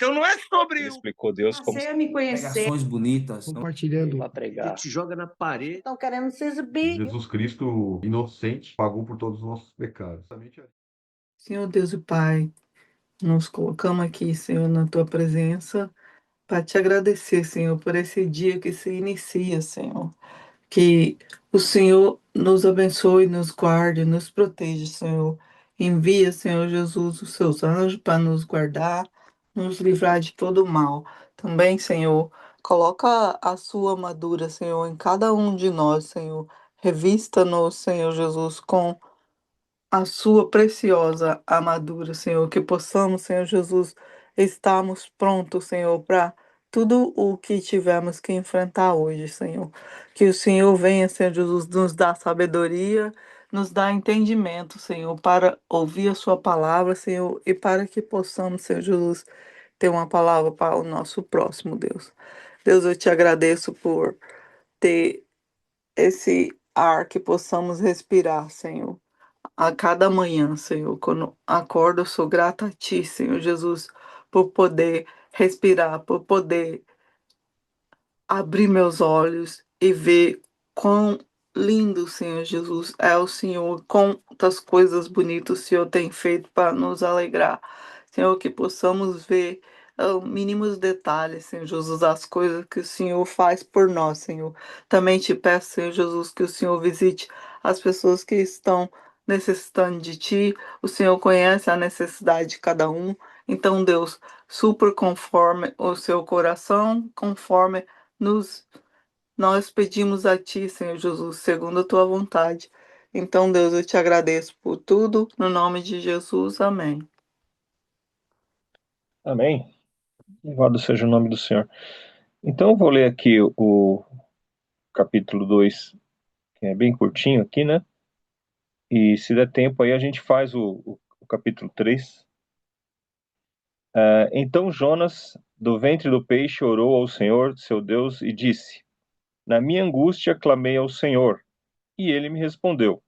Então não é sobre Ele explicou Deus como Passei a me conhecer. Pregações bonitas. compartilhando. para pregar. te joga na parede. Estão querendo se exibir. Jesus Cristo, inocente, pagou por todos os nossos pecados. Senhor Deus e Pai, nos colocamos aqui, Senhor, na tua presença, para te agradecer, Senhor, por esse dia que se inicia, Senhor. Que o Senhor nos abençoe, nos guarde, nos proteja, Senhor. Envia, Senhor Jesus, os seus anjos para nos guardar, nos livrar de todo mal. Também, Senhor, coloca a sua armadura, Senhor, em cada um de nós, Senhor. Revista-nos, Senhor Jesus, com a sua preciosa armadura, Senhor, que possamos, Senhor Jesus, estarmos prontos, Senhor, para tudo o que tivermos que enfrentar hoje, Senhor. Que o Senhor venha, Senhor Jesus, nos dar sabedoria, nos dar entendimento, Senhor, para ouvir a sua palavra, Senhor, e para que possamos, Senhor Jesus, ter uma palavra para o nosso próximo, Deus. Deus, eu te agradeço por ter esse ar que possamos respirar, Senhor, a cada manhã, Senhor. Quando acordo, eu sou grata a Ti, Senhor Jesus, por poder respirar, por poder abrir meus olhos e ver quão lindo, Senhor Jesus, é o Senhor, quantas coisas bonitas o Senhor tem feito para nos alegrar. Senhor, que possamos ver mínimos detalhes, Senhor Jesus, as coisas que o Senhor faz por nós, Senhor. Também te peço, Senhor Jesus, que o Senhor visite as pessoas que estão necessitando de Ti. O Senhor conhece a necessidade de cada um. Então, Deus, supra conforme o seu coração, conforme nós pedimos a Ti, Senhor Jesus, segundo a Tua vontade. Então, Deus, eu te agradeço por tudo, no nome de Jesus, amém. Amém. Louvado seja o nome do Senhor. Então, eu vou ler aqui o capítulo 2, que é bem curtinho aqui, né? E se der tempo aí, a gente faz o capítulo 3. Então Jonas, do ventre do peixe, orou ao Senhor, seu Deus, e disse: Na minha angústia clamei ao Senhor, e ele me respondeu.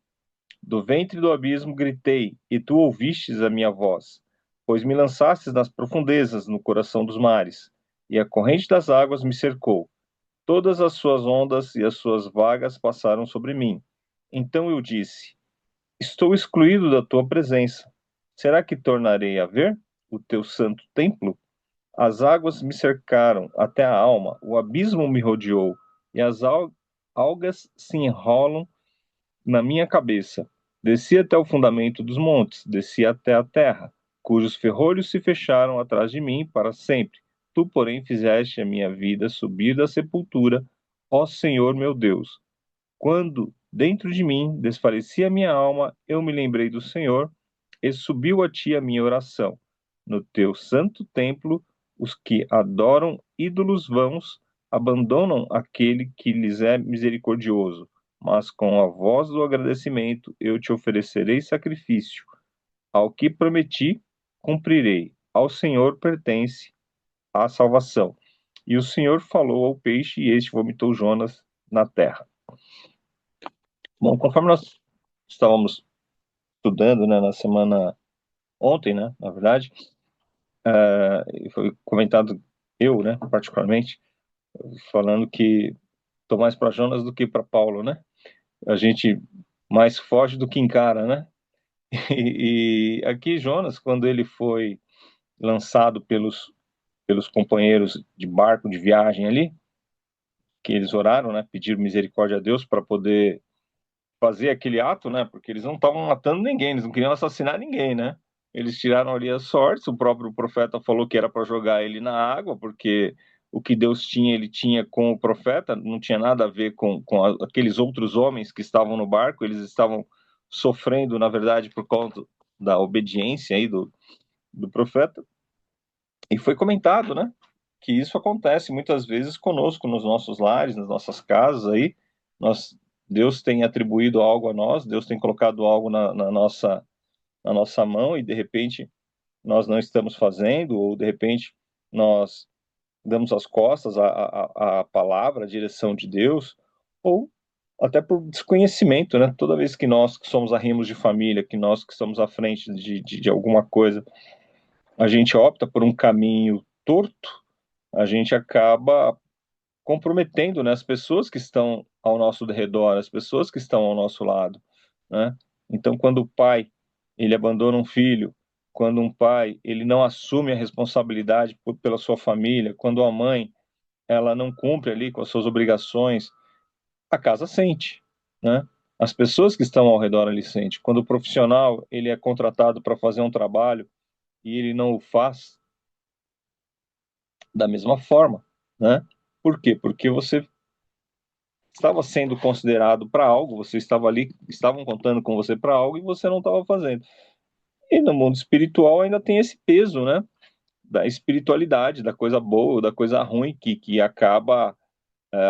Do ventre do abismo gritei, e tu ouvistes a minha voz, pois me lançastes nas profundezas, no coração dos mares, e a corrente das águas me cercou. Todas as suas ondas e as suas vagas passaram sobre mim. Então eu disse: Estou excluído da tua presença. Será que tornarei a ver o teu santo templo? As águas me cercaram até a alma, o abismo me rodeou, e as algas se enrolam na minha cabeça. Desci até o fundamento dos montes, desci até a terra, cujos ferrolhos se fecharam atrás de mim para sempre. Tu, porém, fizeste a minha vida subir da sepultura, ó Senhor meu Deus. Quando dentro de mim desfalecia a minha alma, eu me lembrei do Senhor, e subiu a ti a minha oração. No teu santo templo, os que adoram ídolos vãos abandonam aquele que lhes é misericordioso, mas com a voz do agradecimento eu te oferecerei sacrifício. Ao que prometi, cumprirei. Ao Senhor pertence a salvação. E o Senhor falou ao peixe, e este vomitou Jonas na terra. Bom, conforme nós estávamos estudando, né, na semana ontem, né, na verdade, foi comentado eu, né, particularmente, falando que estou mais para Jonas do que para Paulo, né? A gente mais foge do que encara, né? E aqui Jonas, quando ele foi lançado pelos companheiros de barco de viagem ali, que eles oraram, né, pediram misericórdia a Deus para poder fazer aquele ato, né? Porque eles não estavam matando ninguém, eles não queriam assassinar ninguém, né? Eles tiraram ali as sortes, o próprio profeta falou que era para jogar ele na água, porque o que Deus tinha, ele tinha com o profeta, não tinha nada a ver com aqueles outros homens que estavam no barco, eles estavam sofrendo, na verdade, por conta da obediência aí do profeta. E foi comentado, né, que isso acontece muitas vezes conosco, nos nossos lares, nas nossas casas aí, Deus tem atribuído algo a nós, Deus tem colocado algo na nossa mão e de repente nós não estamos fazendo, ou de repente nós damos as costas à palavra, à direção de Deus, ou até por desconhecimento, né? Toda vez que nós que somos arrimos de família, que nós que estamos à frente de alguma coisa, a gente opta por um caminho torto, a gente acaba comprometendo, né, as pessoas que estão ao nosso redor, as pessoas que estão ao nosso lado, né? Então, quando o pai ele abandona um filho, quando um pai ele não assume a responsabilidade pela sua família, quando a mãe ela não cumpre ali com as suas obrigações, a casa sente, né? As pessoas que estão ao redor ali sentem. Quando o profissional ele é contratado para fazer um trabalho e ele não o faz da mesma forma, né? Por quê? Porque você estava sendo considerado para algo, você estava ali, estavam contando com você para algo e você não estava fazendo. E no mundo espiritual ainda tem esse peso, né? Da espiritualidade, da coisa boa, da coisa ruim que acaba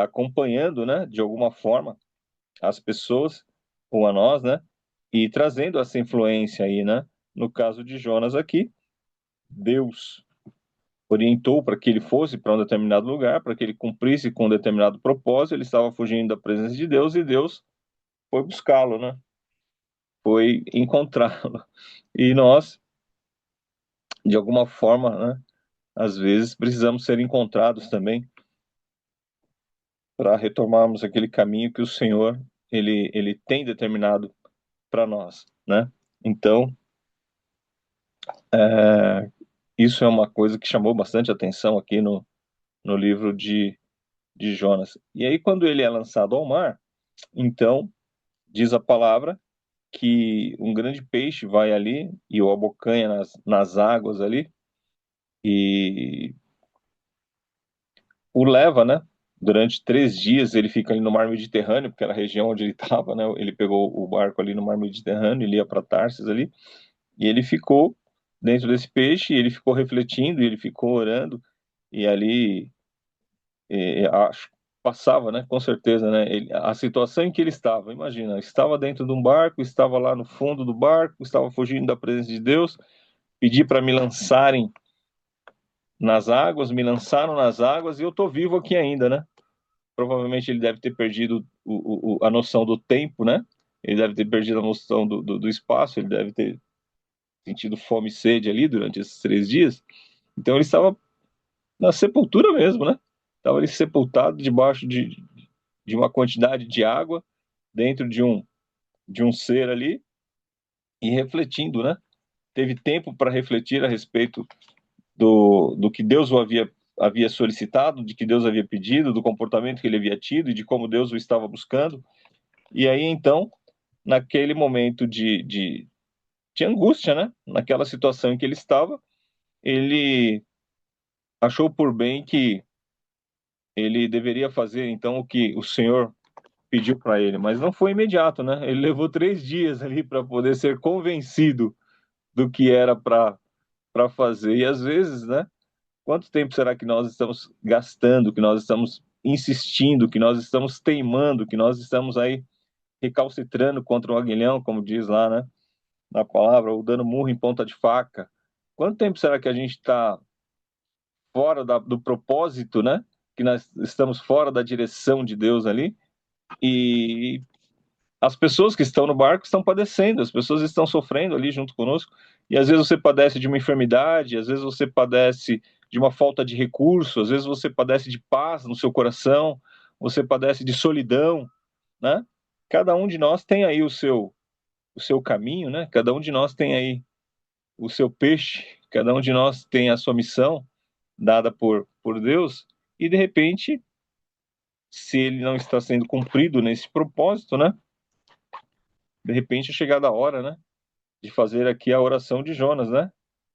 acompanhando, né? De alguma forma as pessoas ou a nós, né? E trazendo essa influência aí, né? No caso de Jonas aqui, Deus orientou para que ele fosse para um determinado lugar, para que ele cumprisse com um determinado propósito. Ele estava fugindo da presença de Deus e Deus foi buscá-lo, né? Foi encontrá-lo. E nós, de alguma forma, né? Às vezes precisamos ser encontrados também para retomarmos aquele caminho que o Senhor ele tem determinado para nós, né? Então, é, isso é uma coisa que chamou bastante atenção aqui no livro de Jonas. E aí, quando ele é lançado ao mar, então, diz a palavra que um grande peixe vai ali e o abocanha nas águas ali e o leva, né? Durante 3 dias ele fica ali no mar Mediterrâneo, porque era a região onde ele estava, né? Ele pegou o barco ali no mar Mediterrâneo, ele ia para Tarsis ali, e ele ficou dentro desse peixe, e ele ficou refletindo, e ele ficou orando, e ali acho passava, né? Com certeza, né? A situação em que ele estava, imagina, estava dentro de um barco, estava lá no fundo do barco, estava fugindo da presença de Deus, pedi para me lançarem nas águas, me lançaram nas águas e eu tô vivo aqui ainda, né? Provavelmente ele deve ter perdido a noção do tempo, né? Ele deve ter perdido a noção do espaço, ele deve ter sentido fome e sede ali durante esses 3 dias. Então ele estava na sepultura mesmo, né? Estava ali sepultado debaixo de uma quantidade de água, dentro de um ser ali, e refletindo, né? Teve tempo para refletir a respeito do que Deus o havia solicitado, de que Deus havia pedido, do comportamento que ele havia tido e de como Deus o estava buscando. E aí, então, naquele momento de angústia, né? Naquela situação em que ele estava, ele achou por bem que ele deveria fazer, então, o que o Senhor pediu para ele, mas não foi imediato, né? Ele levou 3 dias ali para poder ser convencido do que era para fazer. E às vezes, né? Quanto tempo será que nós estamos gastando, que nós estamos insistindo, que nós estamos teimando, que nós estamos aí recalcitrando contra o aguilhão, como diz lá, né, na palavra, ou dando murro em ponta de faca? Quanto tempo será que a gente está fora do propósito, né? Que nós estamos fora da direção de Deus ali? E as pessoas que estão no barco estão padecendo, as pessoas estão sofrendo ali junto conosco, e às vezes você padece de uma enfermidade, às vezes você padece de uma falta de recurso, às vezes você padece de paz no seu coração, você padece de solidão, né? Cada um de nós tem aí o seu caminho, né? Cada um de nós tem aí o seu peixe, cada um de nós tem a sua missão dada por Deus, e de repente, se ele não está sendo cumprido nesse propósito, né? De repente é chegada a hora, né? De fazer aqui a oração de Jonas, né?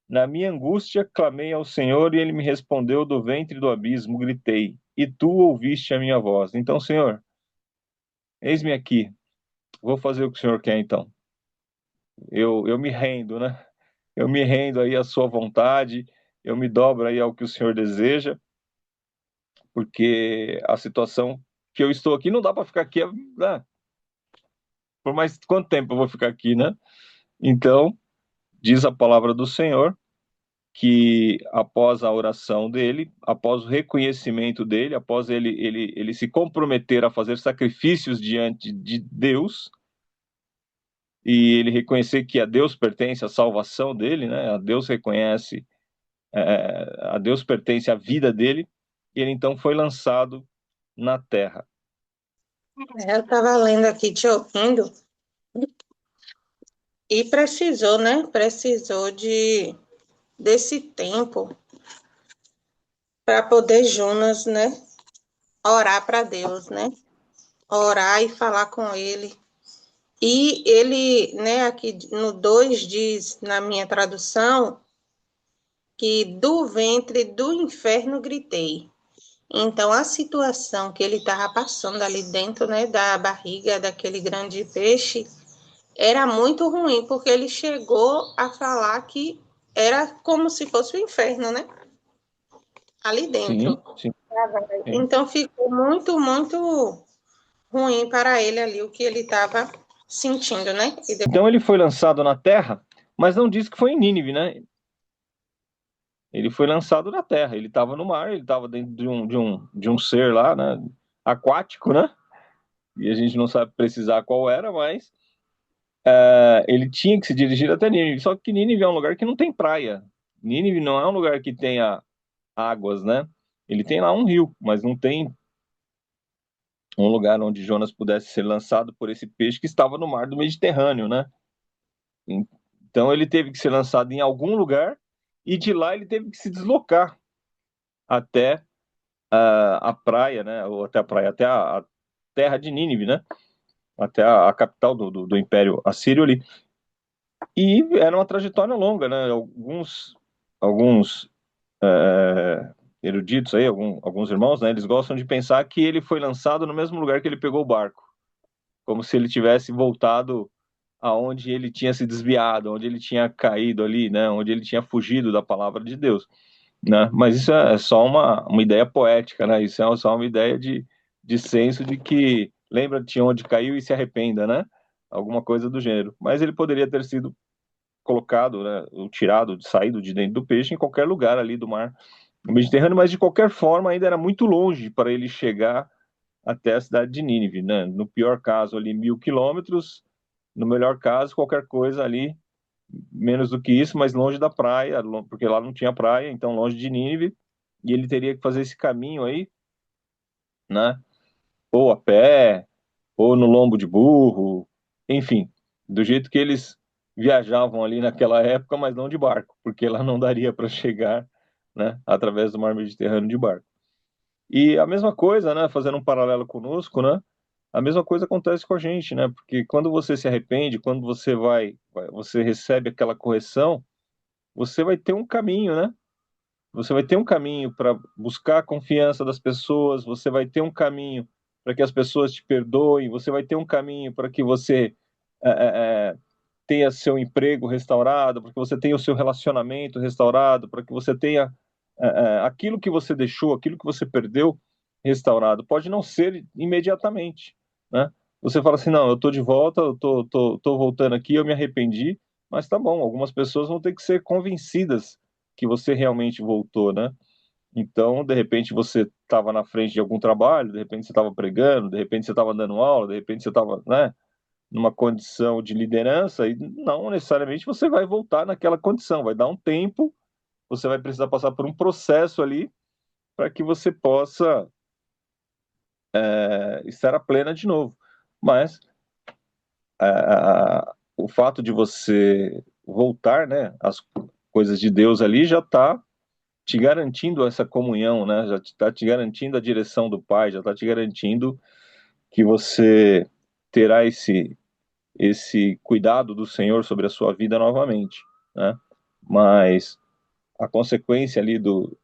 Na minha angústia clamei ao Senhor e ele me respondeu do ventre do abismo, gritei, e tu ouviste a minha voz. Então, Senhor, eis-me aqui, vou fazer o que o Senhor quer então. Eu me rendo, né? Eu me rendo aí à sua vontade, eu me dobro aí ao que o Senhor deseja, porque a situação que eu estou aqui não dá para ficar aqui, né? Por mais quanto tempo eu vou ficar aqui, né? Então, diz a palavra do Senhor que após a oração dele, após o reconhecimento dele, após ele se comprometer a fazer sacrifícios diante de Deus, e ele reconhecer que a Deus pertence a salvação dele, né? A Deus reconhece a Deus pertence a vida dele, e ele então foi lançado na terra. Eu estava lendo aqui, te ouvindo, e precisou, né? Precisou desse tempo para poder Jonas, né? Orar para Deus, né? Orar e falar com ele. E ele, né, aqui no 2 diz, na minha tradução, que do ventre do inferno gritei. Então, a situação que ele estava passando ali dentro, né, da barriga daquele grande peixe era muito ruim, porque ele chegou a falar que era como se fosse o inferno, né? Ali Sim, dentro. sim, sim. Então, ficou muito, muito ruim para ele ali o que ele estava sentindo, né? Então ele foi lançado na terra, mas não diz que foi em Nínive, né? Ele foi lançado na terra, ele estava no mar, ele estava dentro de um ser lá, né? Aquático, né? E a gente não sabe precisar qual era, mas ele tinha que se dirigir até Nínive. Só que Nínive é um lugar que não tem praia. Nínive não é um lugar que tenha águas, né? Ele tem lá um rio, mas não tem um lugar onde Jonas pudesse ser lançado por esse peixe que estava no mar do Mediterrâneo, né? Então ele teve que ser lançado em algum lugar e de lá ele teve que se deslocar até a praia, né? Ou até a praia, até a terra de Nínive, né? Até a capital do Império Assírio ali. E era uma trajetória longa, né? Alguns eruditos aí, alguns irmãos, né? Eles gostam de pensar que ele foi lançado no mesmo lugar que ele pegou o barco, como se ele tivesse voltado aonde ele tinha se desviado, onde ele tinha caído ali, né? Onde ele tinha fugido da palavra de Deus, né? Mas isso é só uma ideia poética, né? Isso é só uma ideia de senso de que lembra de onde caiu e se arrependa, né? Alguma coisa do gênero. Mas ele poderia ter sido colocado, né? Ou tirado, saído de dentro do peixe em qualquer lugar ali do mar Mediterrâneo, mas de qualquer forma ainda era muito longe para ele chegar até a cidade de Nínive, né? No pior caso ali 1.000 quilômetros, no melhor caso qualquer coisa ali menos do que isso, mas longe da praia, porque lá não tinha praia, então longe de Nínive, e ele teria que fazer esse caminho aí, né? Ou a pé, ou no lombo de burro, enfim, do jeito que eles viajavam ali naquela época, mas não de barco, porque lá não daria para chegar, né, através do mar Mediterrâneo de barco. E a mesma coisa, né, fazendo um paralelo conosco, né, a mesma coisa acontece com a gente, né, porque quando você se arrepende, quando você recebe aquela correção, você vai ter um caminho, né? Você vai ter um caminho para buscar a confiança das pessoas, você vai ter um caminho para que as pessoas te perdoem, você vai ter um caminho para que você é, é, é, tenha seu emprego restaurado, para que você tenha o seu relacionamento restaurado, para que você tenha aquilo que você deixou, aquilo que você perdeu restaurado. Pode não ser imediatamente, né? Você fala assim, não, eu estou de volta, eu tô voltando aqui, eu me arrependi, mas tá bom, algumas pessoas vão ter que ser convencidas que você realmente voltou, né? Então, de repente, você estava na frente de algum trabalho, de repente você estava pregando, de repente você estava dando aula, de repente você estava, né, numa condição de liderança, e não necessariamente você vai voltar naquela condição, vai dar um tempo, você vai precisar passar por um processo ali para que você possa estar a plena de novo. Mas o fato de você voltar, né, às coisas de Deus ali já está te garantindo essa comunhão, né? Já está te garantindo a direção do Pai, já está te garantindo que você terá esse cuidado do Senhor sobre a sua vida novamente, né? Mas a consequência ali do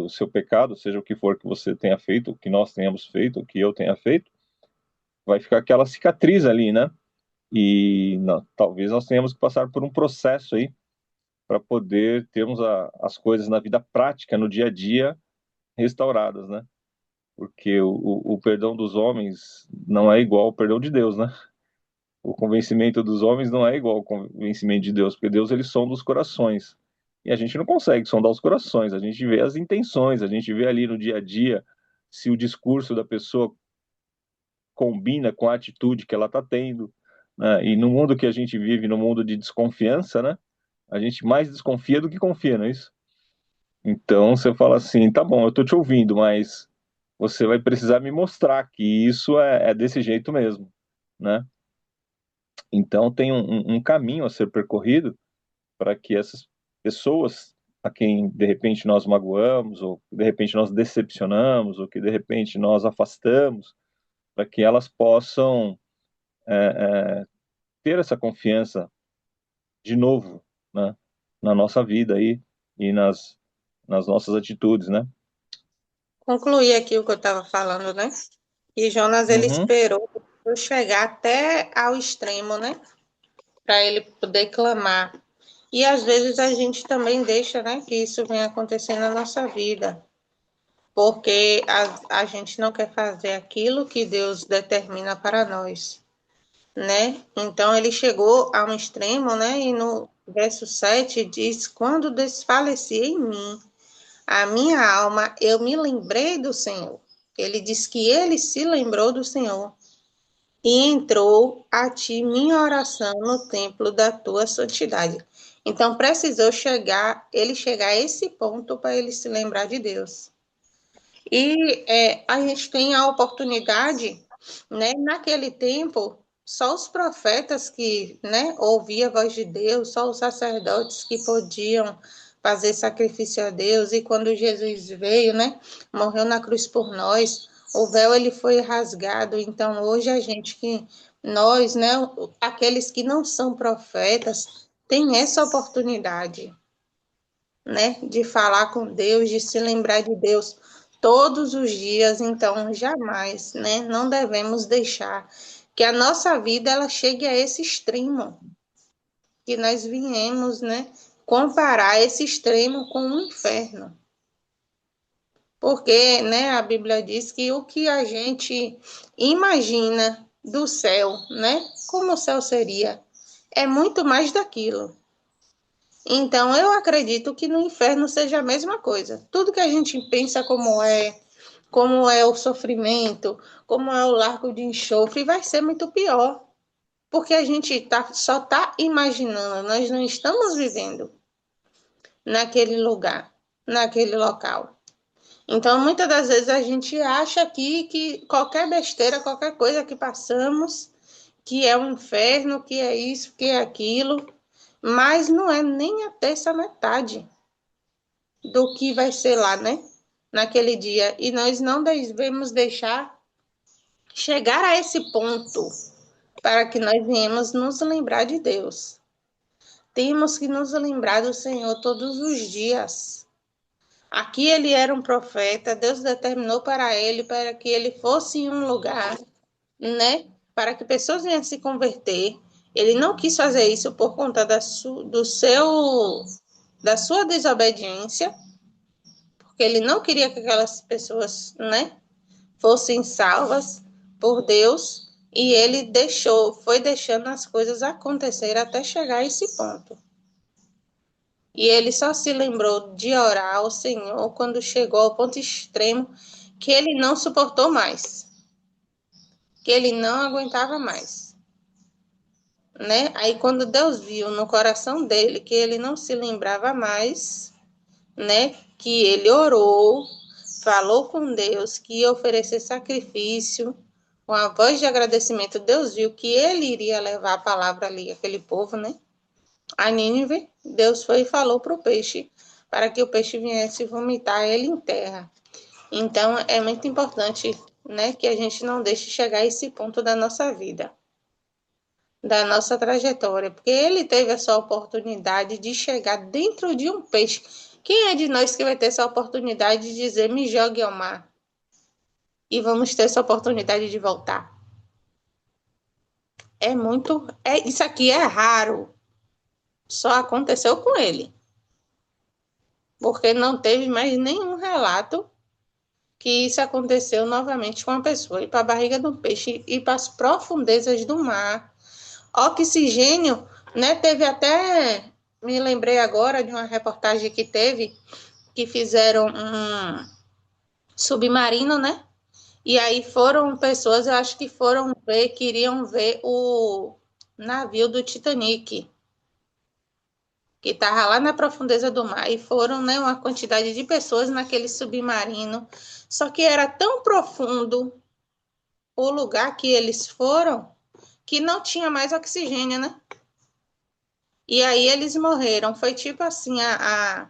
seu pecado, seja o que for que você tenha feito, o que nós tenhamos feito, o que eu tenha feito, vai ficar aquela cicatriz ali, né? E não, talvez nós tenhamos que passar por um processo aí para poder termos as coisas na vida prática, no dia a dia, restauradas, né? Porque o perdão dos homens não é igual ao perdão de Deus, né? O convencimento dos homens não é igual ao convencimento de Deus, porque Deus ele sonda os corações. E a gente não consegue sondar os corações, a gente vê as intenções, a gente vê ali no dia a dia se o discurso da pessoa combina com a atitude que ela está tendo, né? E no mundo que a gente vive, no mundo de desconfiança, né? A gente mais desconfia do que confia, não é isso? Então você fala assim, tá bom, eu tô te ouvindo, mas você vai precisar me mostrar que isso é desse jeito mesmo, né? Então tem um caminho a ser percorrido para que essas pessoas a quem de repente nós magoamos, ou de repente nós decepcionamos, ou que de repente nós afastamos, para que elas possam ter essa confiança de novo, né, na nossa vida aí e nas nossas atitudes, né? Concluir aqui o que eu estava falando, né? E Jonas, ele Uhum, esperou eu chegar até ao extremo, né? Para ele poder clamar. E às vezes a gente também deixa, né, que isso venha acontecer na nossa vida, porque a gente não quer fazer aquilo que Deus determina para nós, né? Então ele chegou a um extremo, né? E no verso 7 diz: Quando desfaleci em mim a minha alma, eu me lembrei do Senhor. Ele diz que ele se lembrou do Senhor e entrou a ti minha oração no templo da tua santidade. Então precisou ele chegar a esse ponto para ele se lembrar de Deus. E a gente tem a oportunidade, né? Naquele tempo, só os profetas que, né, ouviam a voz de Deus, só os sacerdotes que podiam fazer sacrifício a Deus. E quando Jesus veio, né, morreu na cruz por nós, o véu ele foi rasgado. Então hoje a gente que nós, né, aqueles que não são profetas, tem essa oportunidade, né, de falar com Deus, de se lembrar de Deus todos os dias. Então jamais, né, não devemos deixar que a nossa vida ela chegue a esse extremo, que nós viemos, né, comparar esse extremo com o inferno. Porque, né, a Bíblia diz que o que a gente imagina do céu, né, como o céu seria, é muito mais daquilo. Então, eu acredito que no inferno seja a mesma coisa. Tudo que a gente pensa como é o sofrimento, como é o largo de enxofre, vai ser muito pior. Porque a gente só está imaginando, nós não estamos vivendo naquele lugar, naquele local. Então, muitas das vezes a gente acha aqui que qualquer besteira, qualquer coisa que passamos, que é um inferno, que é isso, que é aquilo, mas não é nem a terça metade do que vai ser lá, né? Naquele dia. E nós não devemos deixar chegar a esse ponto para que nós venhamos nos lembrar de Deus. Temos que nos lembrar do Senhor todos os dias. Aqui ele era um profeta, Deus determinou para que ele fosse em um lugar, né? Para que pessoas venham se converter. Ele não quis fazer isso por conta da sua desobediência, porque ele não queria que aquelas pessoas, né, fossem salvas por Deus, e ele foi deixando as coisas acontecer até chegar a esse ponto. E ele só se lembrou de orar ao Senhor quando chegou ao ponto extremo que ele não suportou mais, que ele não aguentava mais, né? Aí quando Deus viu no coração dele que ele não se lembrava mais, né, que ele orou, falou com Deus que ia oferecer sacrifício, com a voz de agradecimento. Deus viu que ele iria levar a palavra ali, aquele povo, né, a Nínive. Deus foi e falou para o peixe, para que o peixe viesse vomitar ele em terra. Então, é muito importante, né, que a gente não deixe chegar a esse ponto da nossa vida, da nossa trajetória, porque ele teve essa oportunidade de chegar dentro de um peixe. Quem é de nós que vai ter essa oportunidade de dizer, me jogue ao mar? E vamos ter essa oportunidade de voltar. Isso aqui é raro. Só aconteceu com ele. Porque não teve mais nenhum relato que isso aconteceu novamente com a pessoa. Ir para a barriga do peixe, ir para as profundezas do mar. Oxigênio, né? Teve até, me lembrei agora de uma reportagem que fizeram um submarino, né? E aí foram pessoas, eu acho que queriam ver o navio do Titanic, que estava lá na profundeza do mar, e foram, né, uma quantidade de pessoas naquele submarino, só que era tão profundo o lugar que eles foram, que não tinha mais oxigênio, né? E aí eles morreram. Foi tipo assim, a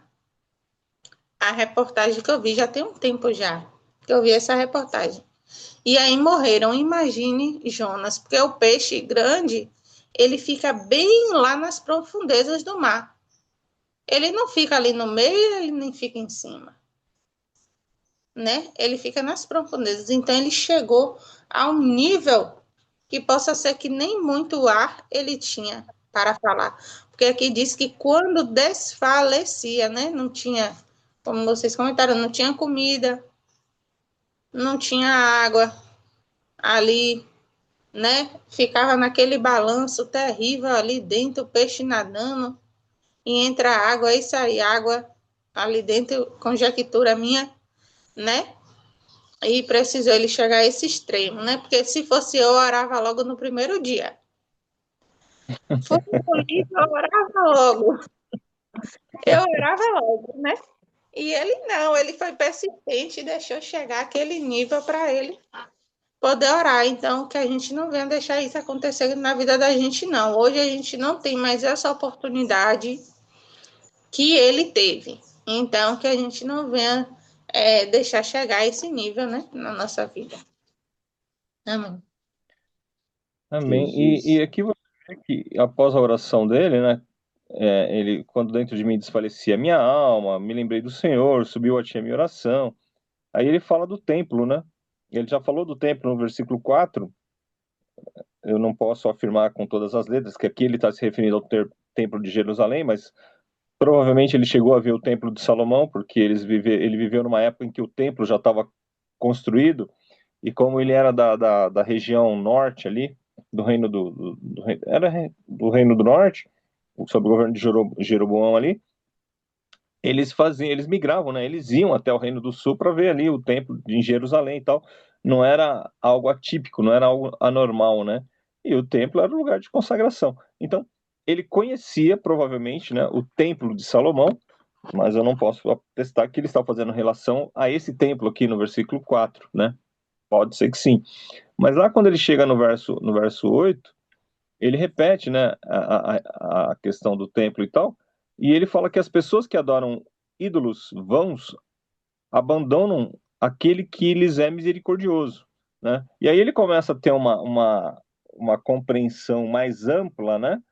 reportagem que eu vi, já tem um tempo já, que eu vi essa reportagem. E aí morreram. Imagine Jonas, porque o peixe grande, ele fica bem lá nas profundezas do mar. Ele não fica ali no meio, ele nem fica em cima, né? Ele fica nas profundezas. Então ele chegou a um nível que possa ser que nem muito ar ele tinha para falar. Porque aqui diz que quando desfalecia, né? Não tinha, como vocês comentaram, não tinha comida, não tinha água ali, né? Ficava naquele balanço terrível ali dentro, o peixe nadando, e entra água e sai água ali dentro, conjectura minha, né? E precisou ele chegar a esse extremo, né? Porque se fosse eu orava logo no primeiro dia. Foi no livro, eu orava logo. Eu orava logo, né? E ele não, ele foi persistente e deixou chegar aquele nível para ele poder orar. Então, que a gente não venha deixar isso acontecer na vida da gente, não. Hoje a gente não tem mais essa oportunidade que ele teve. Então, que a gente não venha deixar chegar a esse nível, né, na nossa vida. Amém. Amém. E aqui você vê que após a oração dele, né? Ele, quando dentro de mim desfalecia a minha alma, me lembrei do Senhor, subiu a ti a minha oração. Aí ele fala do templo, né? Ele já falou do templo no versículo 4. Eu não posso afirmar com todas as letras que aqui ele está se referindo ao templo de Jerusalém, mas provavelmente ele chegou a ver o templo de Salomão, porque ele viveu numa época em que o templo já estava construído, e como ele era da região norte ali, do reino era do reino do norte, sob o governo de Jeroboão ali, eles migravam, né? Eles iam até o Reino do Sul para ver ali o templo em Jerusalém e tal. Não era algo atípico, não era algo anormal, né? E o templo era um lugar de consagração. Então, ele conhecia provavelmente, né, o templo de Salomão, mas eu não posso atestar que ele está fazendo relação a esse templo aqui no versículo 4, né? Pode ser que sim. Mas lá quando ele chega no verso 8, ele repete, né, a questão do templo e tal, e ele fala que as pessoas que adoram ídolos vãos abandonam aquele que lhes é misericordioso, né? E aí ele começa a ter uma compreensão mais ampla, né,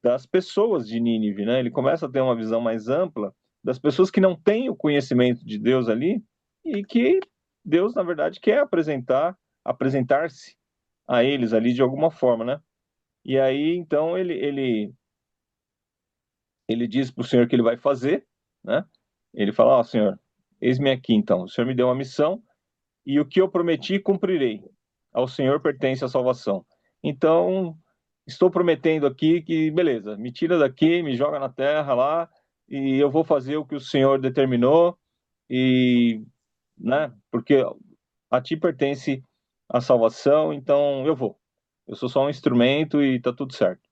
das pessoas de Nínive, né? Ele começa a ter uma visão mais ampla das pessoas que não têm o conhecimento de Deus ali e que Deus, na verdade, quer apresentar-se a eles ali de alguma forma, né? E aí, então, ele diz para o Senhor que ele vai fazer, né? Ele fala, ó, Senhor, eis-me aqui, então. O Senhor me deu uma missão e o que eu prometi, cumprirei. Ao Senhor pertence a salvação. Então, estou prometendo aqui que, beleza, me tira daqui, me joga na terra lá e eu vou fazer o que o Senhor determinou e, né? Porque a ti pertence a salvação, então eu vou. Eu sou só um instrumento e tá tudo certo.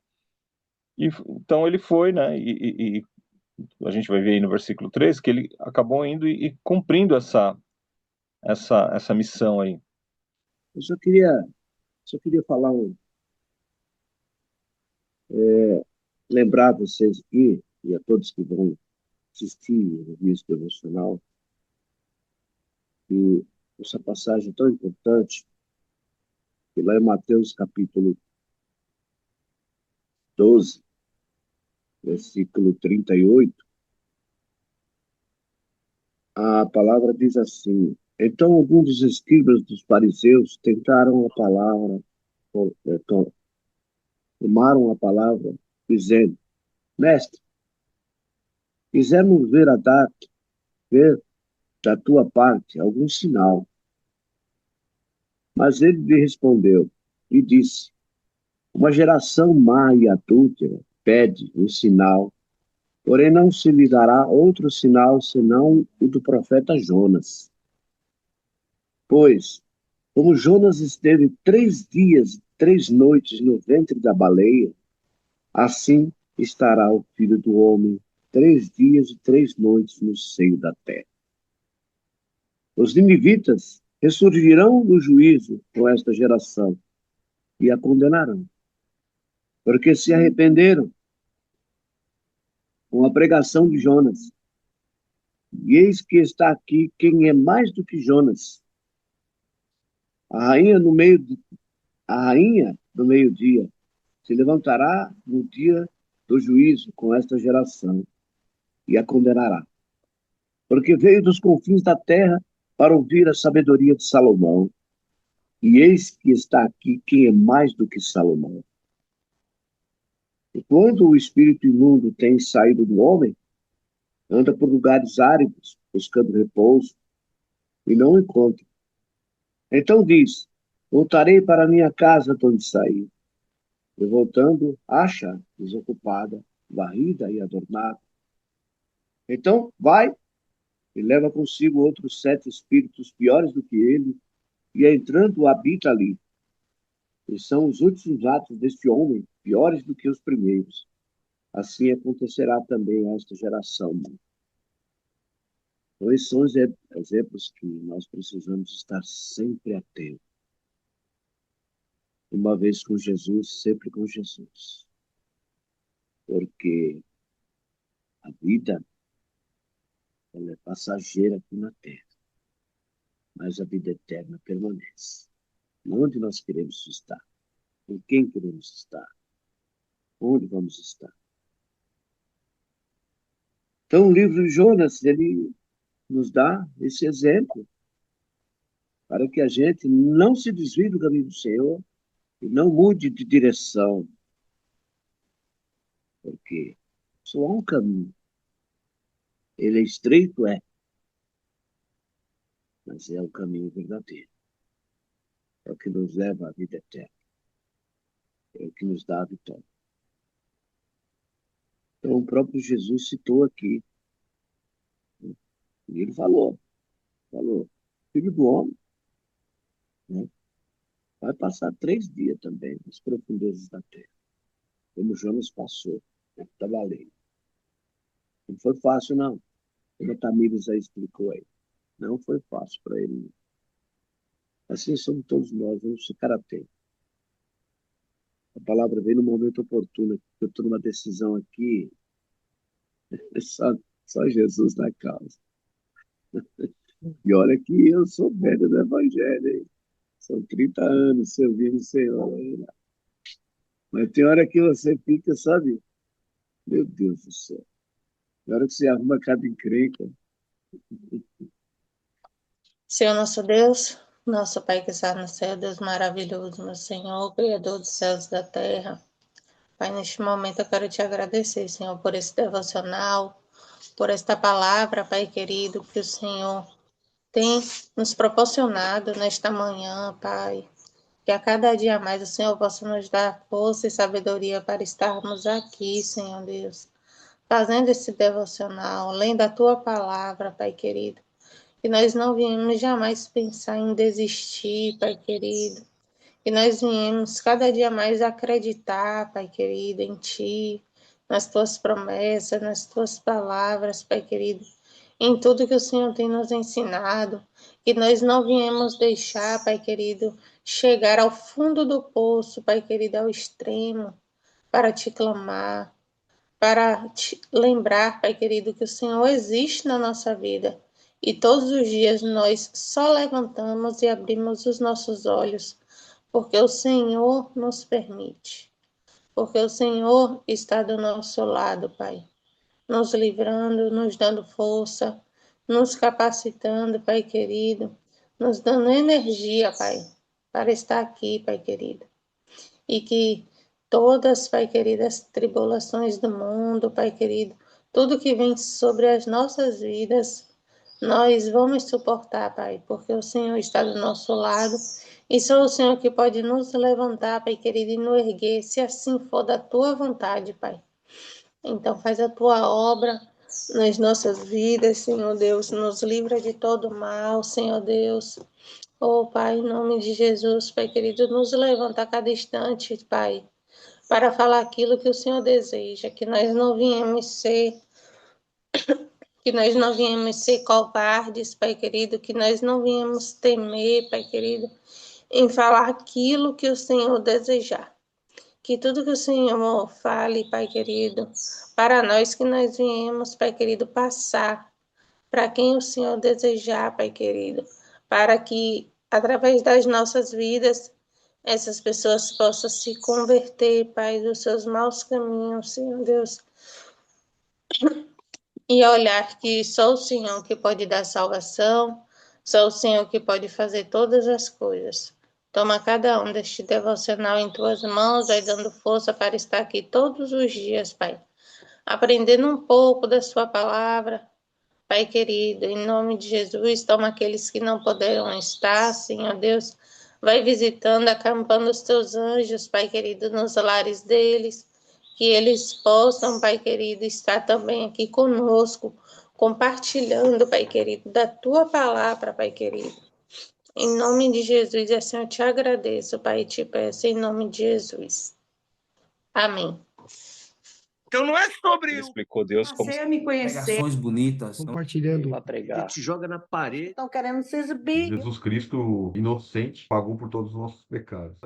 Então ele foi, né? E a gente vai ver aí no versículo 3 que ele acabou indo e cumprindo essa missão aí. Eu só queria falar, lembrar vocês aqui, e a todos que vão assistir o vídeo devocional, que essa passagem tão importante, que lá em Mateus capítulo 12, versículo 38, a palavra diz assim: então alguns dos escribas dos fariseus tentaram a palavra, tomaram a palavra, dizendo: mestre, quisemos ver da tua parte algum sinal. Mas ele lhe respondeu e disse: uma geração má e adúltera pede um sinal, porém não se lhe dará outro sinal senão o do profeta Jonas. Pois, como Jonas esteve 3 dias e 3 noites no ventre da baleia, assim estará o Filho do Homem 3 dias e 3 noites no seio da terra. Os ninivitas ressurgirão no juízo com esta geração e a condenarão, porque se arrependeram com a pregação de Jonas. E eis que está aqui quem é mais do que Jonas. A rainha a rainha do meio-dia se levantará no dia do juízo com esta geração e a condenará, porque veio dos confins da terra para ouvir a sabedoria de Salomão. E eis que está aqui quem é mais do que Salomão. E quando o espírito imundo tem saído do homem, anda por lugares áridos, buscando repouso, e não o encontra. Então diz: voltarei para minha casa de onde saí. E voltando, acha desocupada, varrida e adornada. Então vai e leva consigo outros 7 espíritos piores do que ele, e entrando habita ali. E são os últimos atos deste homem piores do que os primeiros. Assim acontecerá também a esta geração. Então, esses são exemplos que nós precisamos estar sempre atentos. Uma vez com Jesus, sempre com Jesus. Porque a vida, ela é passageira aqui na terra, mas a vida eterna permanece. Onde nós queremos estar? Com quem queremos estar? Onde vamos estar? Então, o livro de Jonas, ele nos dá esse exemplo para que a gente não se desvie do caminho do Senhor e não mude de direção, porque só há um caminho. Ele é estreito, mas é o caminho verdadeiro. É o que nos leva à vida eterna. É o que nos dá a vitória. Então, o próprio Jesus citou aqui, e ele falou, Filho do Homem, né, vai passar 3 dias também nas profundezas da terra, como Jonas passou, né, estava lendo. Não foi fácil, não. Como a Tamires já explicou aí. Não foi fácil para ele. Assim somos todos nós, vamos ficar atentos. A palavra vem no momento oportuno. Eu estou numa decisão aqui, só Jesus na causa. E olha que eu sou velho do Evangelho, hein? São 30 anos servindo o Senhor. Hein? Mas tem hora que você fica, sabe? Meu Deus do céu. Na hora que você arruma cada encrenca. Senhor nosso Deus, nosso Pai que está no céu, Deus maravilhoso, meu Senhor, Criador dos céus e da terra. Pai, neste momento eu quero te agradecer, Senhor, por esse devocional, por esta palavra, Pai querido, que o Senhor tem nos proporcionado nesta manhã, Pai. Que a cada dia mais o Senhor possa nos dar força e sabedoria para estarmos aqui, Senhor Deus, fazendo esse devocional, além da tua palavra, Pai querido. Que nós não viemos jamais pensar em desistir, Pai querido. Que nós viemos cada dia mais acreditar, Pai querido, em Ti, nas Tuas promessas, nas Tuas palavras, Pai querido, em tudo que o Senhor tem nos ensinado. Que nós não viemos deixar, Pai querido, chegar ao fundo do poço, Pai querido, ao extremo, para Te clamar, para Te lembrar, Pai querido, que o Senhor existe na nossa vida. E todos os dias nós só levantamos e abrimos os nossos olhos porque o Senhor nos permite, porque o Senhor está do nosso lado, Pai, nos livrando, nos dando força, nos capacitando, Pai querido, nos dando energia, Pai, para estar aqui, Pai querido. E que todas, Pai querido, as tribulações do mundo, Pai querido, tudo que vem sobre as nossas vidas, nós vamos suportar, Pai, porque o Senhor está do nosso lado e só o Senhor que pode nos levantar, Pai querido, e nos erguer, se assim for da tua vontade, Pai. Então faz a tua obra nas nossas vidas, Senhor Deus, nos livra de todo mal, Senhor Deus. Oh, Pai, em nome de Jesus, Pai querido, nos levanta a cada instante, Pai, para falar aquilo que o Senhor deseja, que nós não viemos ser covardes, Pai querido, que nós não viemos temer, Pai querido, em falar aquilo que o Senhor desejar. Que tudo que o Senhor fale, Pai querido, para nós que nós viemos, Pai querido, passar para quem o Senhor desejar, Pai querido, para que através das nossas vidas essas pessoas possam se converter, Pai, dos seus maus caminhos, Senhor Deus, e olhar que só o Senhor que pode dar salvação, só o Senhor que pode fazer todas as coisas. Toma cada um deste devocional em tuas mãos, vai dando força para estar aqui todos os dias, Pai, aprendendo um pouco da sua palavra. Pai querido, em nome de Jesus, toma aqueles que não poderão estar, Senhor Deus, vai visitando, acampando os teus anjos, Pai querido, nos lares deles, que eles possam, Pai querido, estar também aqui conosco, compartilhando, Pai querido, da tua palavra, Pai querido. Em nome de Jesus, assim eu te agradeço, Pai, e te peço em nome de Jesus. Amém. Então não é sobre Ele explicou Deus como Passei a me conhecer. Pregações bonitas. Compartilhando. para pregar. Te joga na parede. Estão querendo se exibir. Jesus Cristo, inocente, pagou por todos os nossos pecados.